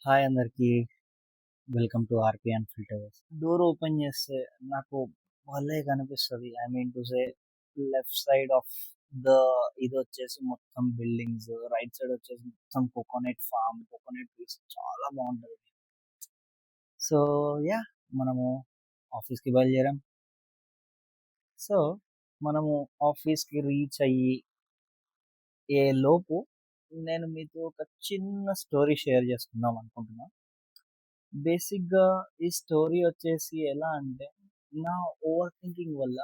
Hi అందరికీ. Welcome to RP unfiltered. Door open చేస్తే నాకు భలే కనిపిస్తది. I mean to say left side of the ఇదొచ్చేసి మొత్తం బిల్డింగ్స్, రైట్ సైడ్ వచ్చేసి మొత్తం కోకోనట్ ఫార్మ్, కోకోనట్ ట్రీస్ చాలా బావుంటది. So, yeah! మనము ఆఫీస్‌కి బయలుదేరాం. సో, మనము ఆఫీస్‌కి రీచ్ అయ్యి ఏ లోపు నేను మీతో ఒక చిన్న స్టోరీ షేర్ చేసుకుందాం అనుకుంటున్నా. బేసిక్‌గా ఈ స్టోరీ వచ్చేసి ఎలా అంటే, నా ఓవర్ థింకింగ్ వల్ల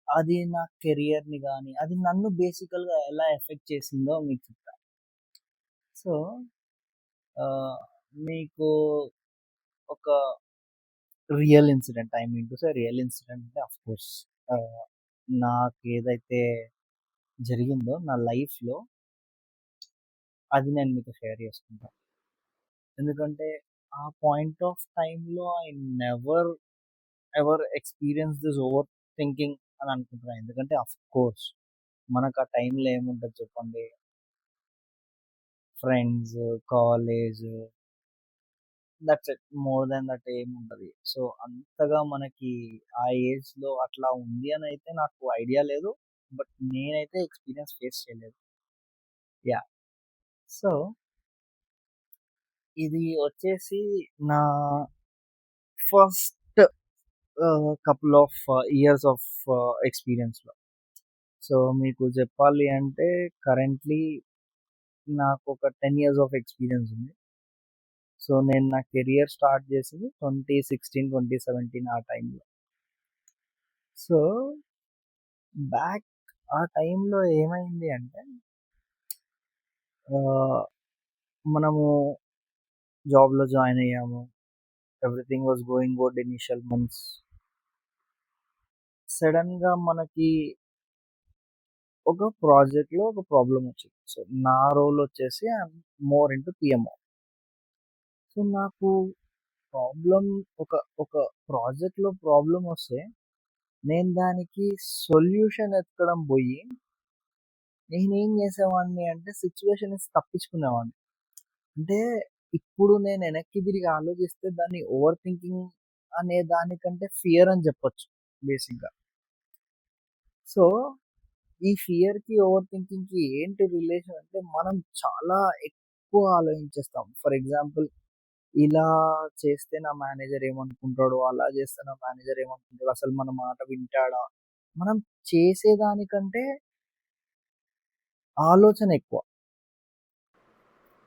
అది నా కెరియర్‌ని గాని, అది నన్ను బేసికల్‌గా ఎలా ఎఫెక్ట్ చేసిందో మీకు చెప్తా. సో, ఆహ్, మీకు ఒక real incident, I mean to say real incident అంటే ఆఫ్‌కోర్స్ ఆహ్, నాకేదైతే జరిగిందో నా లైఫ్‌లో అది నేను మీతో షేర్ చేసుకుంటా. ఎందుకంటే ఆ పాయింట్ ఆఫ్ టైమ్‌లో I never ever experience this over thinking అని అనుకుంటున్నా. ఎందుకంటే ఆఫ్‌కోర్స్ మనకు ఆ టైంలో ఏముంటది చెప్పండి. Friends, college, that's it. More than that ఏముంటది. సో, అంతగా మనకి ఆ ఏజ్‌లో అట్లా ఉంది అనైతే నాకు ఐడియా లేదు. బట్ నేనైతే ఎక్స్‌పీరియన్స్ ఫేస్ చేయలేదు. యాహ్! సో, ఇది వచ్చేసి నా first couple of years of ఎక్స్‌పీరియన్స్‌లో. సో, మీకు చెప్పాలి అంటే కరెంట్‌లీ నాకొక 10 ఇయర్స్ ఆఫ్ ఎక్స్‌పీరియన్స్ ఉంది. సో, నేను నా కెరియర్ స్టార్ట్ చేసింది 2016, 2017 ఆ టైంలో. సో, బ్యాక్ ఆ టైంలో ఏమైంది అంటే ఆహ్, మనము జాబ్‌లో జాయిన్ అయ్యాము. Everything was going good initial months. సడెన్‌గా మనకి ఒక ప్రాజెక్ట్‌లో ఒక ప్రాబ్లమ్ వచ్చింది. సో, నా రోల్ వచ్చేసి I'm more into PMO. So, నాకు ప్రాబ్లమ్ ఒక ఒక ప్రాజెక్ట్‌లో ప్రాబ్లమ్ వస్తే నేను దానికి సొల్యూషన్ ఎతకడం బోయి నేనేం చేసేవాడిని అంటే సిట్యుయేషన్ నుంచి తప్పించుకునేవాడిని. అంటే ఇప్పుడు నేను వెనక్కి తిరిగి ఆలోచిస్తే దాన్ని ఓవర్ థింకింగ్ అనే దానికంటే ఫియర్ అని చెప్పొచ్చు బేసిక్‌గా. సో, ఈ ఫియర్‌కి, ఓవర్ థింకింగ్‌కి ఏంటి రిలేషన్ అంటే మనం చాలా ఎక్కువ ఆలోచించేస్తాం. ఫర్ ఎగ్జాంపుల్ ఇలా చేస్తే నా మేనేజర్ ఏమనుకుంటాడో, అలా చేస్తే నా మేనేజర్ ఏమనుకుంటాడో, అసలు మన మాట వింటాడా? మనం చేసేదానికంటే ఆలోచన ఎక్కువ.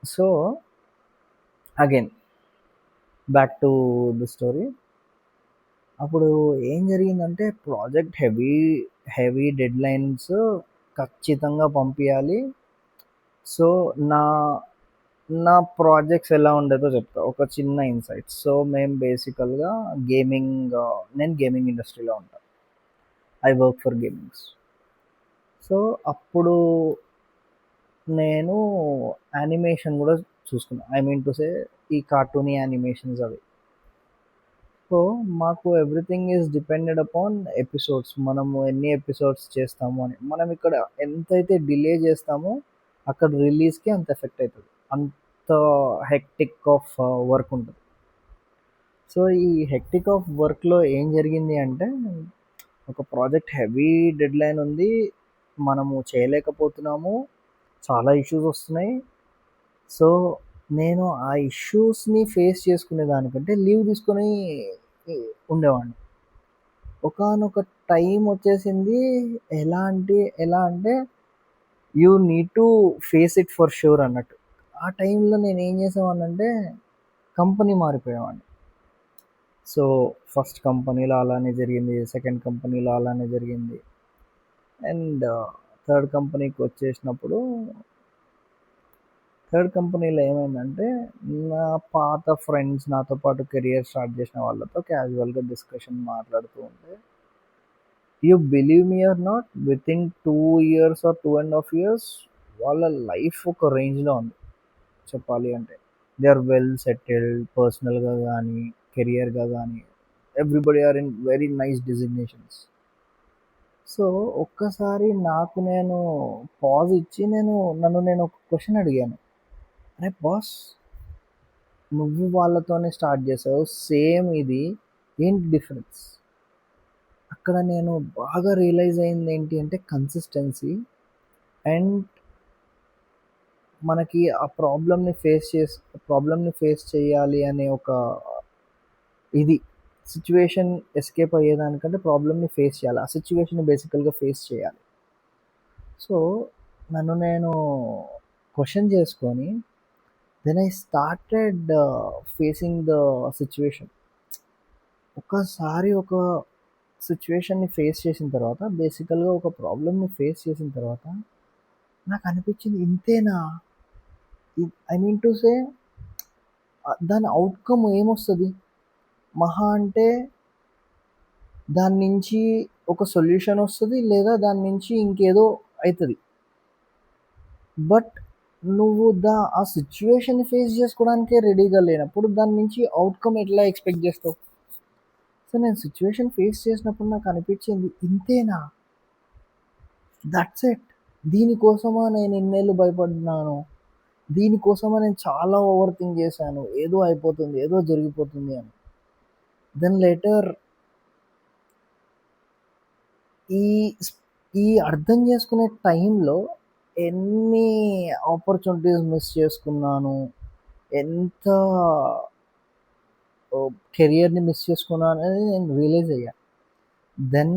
So, again back to the story. అప్పుడు ఏం జరిగిందంటే ప్రాజెక్ట్ హెవీ డెడ్‌లైన్స్ ఖచ్చితంగా పంపియాలి. సో, నా నా ప్రాజెక్ట్స్ ఎలా ఉండేదో చెప్తా. ఒక చిన్న ఇన్‌సైట్. సో, మేము బేసికల్‌గా నేను గేమింగ్ ఇండస్ట్రీలో ఉంటా. I work for gamings. So, అప్పుడు నేను యానిమేషన్ గూడా చూసుకున్నా. ఐ మీన్ టు సే ఈ కార్టూనీ యానిమేషన్స్ అవి. సో, మాకు everything is depended upon episodes. మనము ఎన్ని ఎపిసోడ్స్ చేస్తాము అని. మనం ఇక్కడ ఎంతైతే డిలే చేస్తామో అక్కడ రిలీజ్‌కి అంత ఎఫెక్ట్ అయితది. అంత హెక్టిక్ ఆఫ్ వర్క్ ఉంటది. సో, ఈ హెక్టిక్ ఆఫ్ వర్క్‌లో ఏం జరిగింది అంటే ఒక ప్రాజెక్ట్ హెవీ డెడ్‌లైన్ ఉంది. మనము చేయలేకపోతున్నాము. చాలా ఇష్యూస్ వస్తున్నాయి. సో, నేను ఆ ఇష్యూస్‌ని ఫేస్ చేసుకునే దానికంటే లీవ్ తీసుకొని ఉండేవాడిని. ఒకానొక టైమ్ వచ్చేసింది. ఎలా అంటే you need to face it for sure అన్నట్టు. ఆ టైంలో నేనేం చేసేవాడినంటే కంపెనీ మారిపోయేవాడిని. సో, ఫస్ట్ కంపెనీలో అలానే జరిగింది. సెకండ్ కంపెనీలో అలానే జరిగింది. అండ్ థర్డ్ కంపెనీకొచ్చేసినప్పుడు థర్డ్ కంపెనీలో ఏమైందంటే నా పాత ఫ్రెండ్స్ నాతో పాటు కెరియర్ స్టార్ట్ చేసిన వాళ్ళతో క్యాజువల్‌గా డిస్కషన్ మాట్లాడుతూ ఉంటే you believe me or not within 2 years or 2 ½ years వాళ్ళ లైఫ్ ఒక రేంజ్‌లో ఉంది చెప్పాలి అంటే. దే ఆర్ వెల్ సెటిల్డ్ పర్సనల్‌గా గానీ, కెరియర్‌గా గానీ everybody are in very nice designations. So, ఒక్కసారి నాకు నేను పాజ్ ఇచ్చి నన్ను నేను ఒక క్వెషన్ అడిగాను. అరే బాస్! నువ్వు వాళ్ళతోనే స్టార్ట్ చేసావు సేమ్ ఇది. ఏంటి డిఫరెన్స్? అక్కడ నేను బాగా రియలైజ్ అయింది ఏంటి అంటే కన్సిస్టెన్సీ. అండ్ మనకి ఆ ప్రాబ్లమ్ని ఫేస్ చేయాలి అనే ఒక ఇది సిచ్యువేషన్ ఎస్కేప్ అయ్యేదానికంటే ప్రాబ్లమ్ని ఫేస్ చేయాలి, ఆ సిచ్యువేషన్ బేసికల్గా ఫేస్ చేయాలి. సో నన్ను నేను క్వశ్చన్ చేసుకొని then I started facing the situation. ఒకసారి ఒక సిచ్యువేషన్ని ఫేస్ చేసిన తర్వాత, బేసికల్గా ఒక ప్రాబ్లమ్ని ఫేస్ చేసిన తర్వాత నాకు అనిపించింది ఇంతేనా. ఐ మీన్ టు సే దాని అవుట్కమ్ ఏమొస్తుంది మహా అంటే, దాని నుంచి ఒక సొల్యూషన్ వస్తుంది లేదా దాని నుంచి ఇంకేదో అవుతుంది. బట్ నువ్వు ఆ సిచ్యువేషన్ని ఫేస్ చేసుకోవడానికే రెడీగా లేనప్పుడు దాని నుంచి అవుట్కమ్ ఎట్లా ఎక్స్పెక్ట్ చేస్తావు? సో నేను సిచ్యువేషన్ ఫేస్ చేసినప్పుడు నాకు అనిపించింది ఇంతేనా, దట్స్ ఇట్. దీనికోసమా నేను ఇన్నేళ్ళు భయపడినాను, దీనికోసమా నేను చాలా ఓవర్ థింక్ చేశాను, ఏదో అయిపోతుంది ఏదో జరిగిపోతుంది అని. దెన్ లేటర్ ఈ ఈ అర్థం చేసుకునే టైంలో ఎన్ని ఆపర్చునిటీస్ మిస్ చేసుకున్నాను, ఎంత కెరియర్ని మిస్ చేసుకున్నాను అనేది నేను రియలైజ్ అయ్యా. Then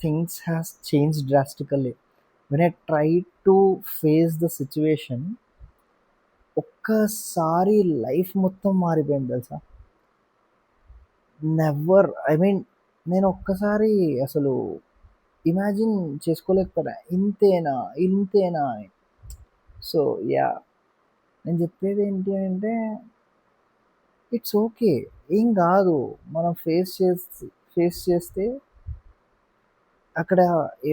things has change drastically when I try to face the situation. ఒక్కసారి లైఫ్ మొత్తం మారిపోయింది తెలుసా. నెవర్, ఐ మీన్ నేను ఒక్కసారి అసలు ఇమాజిన్ చేసుకోలేకపోయా ఇంతేనా ఇంతేనా అని. సో యా, నేను చెప్పేది ఏంటి అంటే ఇట్స్ ఓకే, ఏం కాదు. మనం ఫేస్ చేస్తే అక్కడ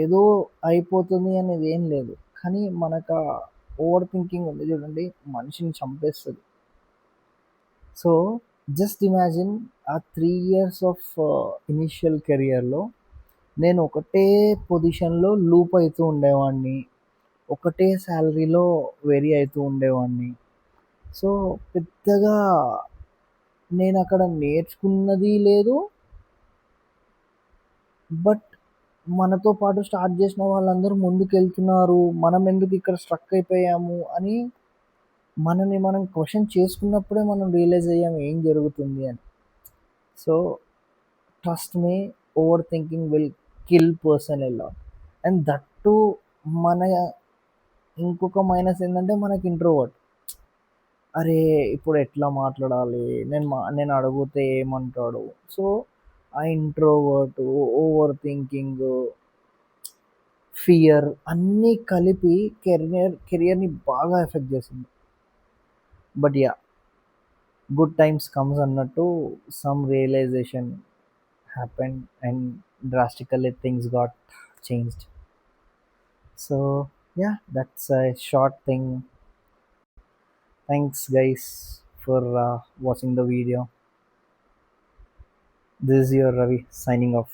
ఏదో అయిపోతుంది అనేది ఏం లేదు. కానీ మనకు ఓవర్ థింకింగ్ ఉంది చూడండి, మనిషిని చంపేస్తుంది. సో జస్ట్ ఇమాజిన్ ఆ 3 years ఆఫ్ ఇనిషియల్ కెరియర్లో నేను ఒకటే పొజిషన్లో లూప్ అవుతూ ఉండేవాడిని, ఒకటే శాలరీలో వేరీ అవుతూ ఉండేవాడిని. సో పెద్దగా నేను అక్కడ నేర్చుకున్నది లేదు. బట్ మనతో పాటు స్టార్ట్ చేసిన వాళ్ళందరూ ముందుకెళ్తున్నారు, మనం ఎందుకు ఇక్కడ స్ట్రక్ అయిపోయాము అని మనని మనం క్వశ్చన్ చేసుకున్నప్పుడే మనం రియలైజ్ అయ్యాము ఏం జరుగుతుంది అని. So trust me, over thinking will kill person a lot. And that to మన ఇంకొక మైనస్ ఏంటంటే మనకి ఇంట్రోవర్ట్. అరే ఇప్పుడు ఎట్లా మాట్లాడాలి, నేను అడిగితే ఏమంటాడు. సో ఆ ఇంట్రోవర్ట్, ఓవర్ థింకింగ్, ఫియర్ అన్నీ కలిపి కెరియర్ని బాగా ఎఫెక్ట్ చేసింది. But yeah, good times comes అన్నట్టు some realization happened and drastically things got changed. So yeah, that's a short thing. Thanks guys for watching the video. This is your Ravi signing off.